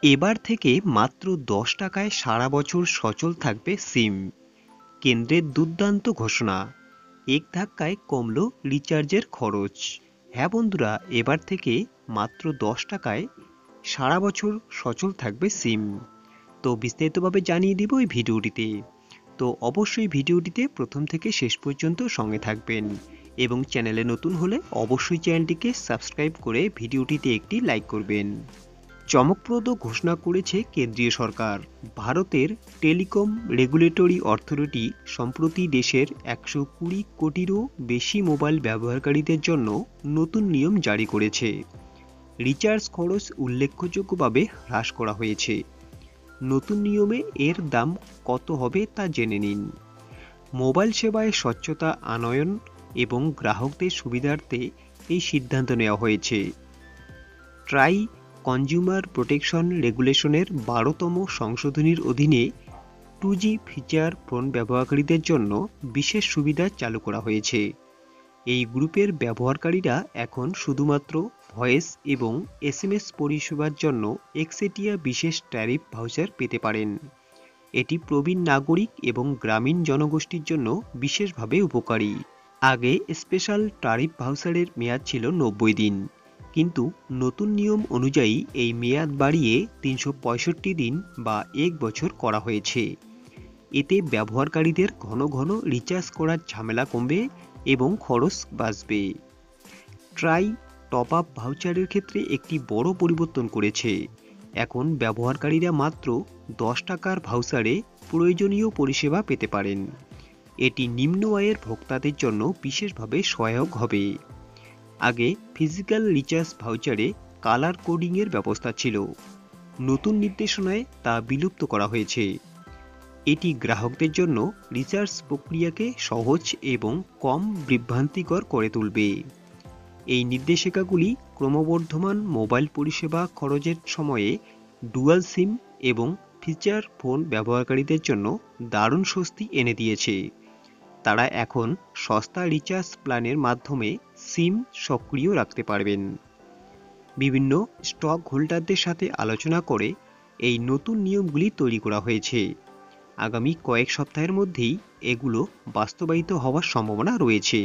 এবার থেকে মাত্র 10 টাকায় সারা বছর সচল থাকবে সিম। কেন্দ্রের দুর্দান্ত ঘোষণা, এক ধাক্কায় কমল রিচার্জের খরচ। হ্যাঁ বন্ধুরা, এবার থেকে মাত্র 10 টাকায় সারা বছর সচল থাকবে সিম। তো বিস্তারিতভাবে জানিয়ে দিব এই ভিডিওটিতে। তো অবশ্যই ভিডিওটিতে প্রথম থেকে শেষ পর্যন্ত সঙ্গে থাকবেন এবং চ্যানেলে নতুন হলে অবশ্যই চ্যানেলটিকে সাবস্ক্রাইব করে ভিডিওটিতে একটি লাইক করবেন। চমকপ্রদ ঘোষণা করেছে কেন্দ্রীয় সরকার। ভারতের টেলিকম রেগুলেটরি অথরিটি সম্প্রতি দেশের 120 কোটিরও বেশি মোবাইল ব্যবহারকারীদের জন্য নতুন নিয়ম জারি করেছে। রিচার্জ খরচ উল্লেখযোগ্যভাবে হ্রাস করা হয়েছে। নতুন নিয়মে এর দাম কত হবে তা জেনে নিন। মোবাইল সেবায় স্বচ্ছতা আনয়ন এবং গ্রাহকদের সুবিধার্থে এই সিদ্ধান্ত নেওয়া হয়েছে। ট্রাই কনজিউমার প্রোটেকশন রেগুলেশনের 12তম সংশোধনীর অধীনে 2G ফিচার ফোন ব্যবহারকারীদের জন্য বিশেষ সুবিধা চালু করা হয়েছে। এই গ্রুপের ব্যবহারকারীরা এখন শুধুমাত্র ভয়েস এবং SMS পরিষেবার জন্য একচেটিয়া বিশেষ ট্যারিফ ভাউচার পেতে পারেন। এটি প্রবীণ নাগরিক এবং গ্রামীণ জনগোষ্ঠীর জন্য বিশেষভাবে উপকারী। আগে স্পেশাল ট্যারিফ ভাউচারের মেয়াদ ছিল 90 দিন, কিন্তু নতুন নিয়ম অনুযায়ী এই মেয়াদ বাড়িয়ে 365 দিন বা 1 বছর করা হয়েছে। এতে ব্যবহারকারীদের ঘন ঘন রিচার্জ করার ঝামেলা কমবে এবং খরচ বাঁচবে। ট্রাই টপ আপ ভাউচারের ক্ষেত্রে একটি বড় পরিবর্তন করেছে। এখন ব্যবহারকারীরা মাত্র 10 টাকার ভাউচারে প্রয়োজনীয় পরিষেবা পেতে পারেন। এটি নিম্ন আয়ের ভোক্তাদের জন্য বিশেষভাবে সহায়ক হবে। আগে ফিজিক্যাল রিচার্জ ভাউচারে কালার কোডিংয়ের ব্যবস্থা ছিল। নতুন নির্দেশনায় তা বিলুপ্ত করা হয়েছে। এটি গ্রাহকদের জন্য রিচার্জ প্রক্রিয়াকে সহজ এবং কম বিভ্রান্তিকর করে তুলবে। এই নির্দেশিকাগুলি ক্রমবর্ধমান মোবাইল পরিষেবা খরচের সময়ে ডুয়াল সিম এবং ফিচার ফোন ব্যবহারকারীদের জন্য দারুণ স্বস্তি এনে দিয়েছে। তারা এখন সস্তা রিচার্জ প্ল্যানের মাধ্যমে সিম সক্রিয় রাখতে পারবেন। বিভিন্ন স্টক হোল্ডারদের সাথে আলোচনা করে এই নতুন নিয়মগুলি তৈরি করা হয়েছে। আগামী কয়েক সপ্তাহের মধ্যেই এগুলো বাস্তবায়িত হওয়ার সম্ভাবনা রয়েছে।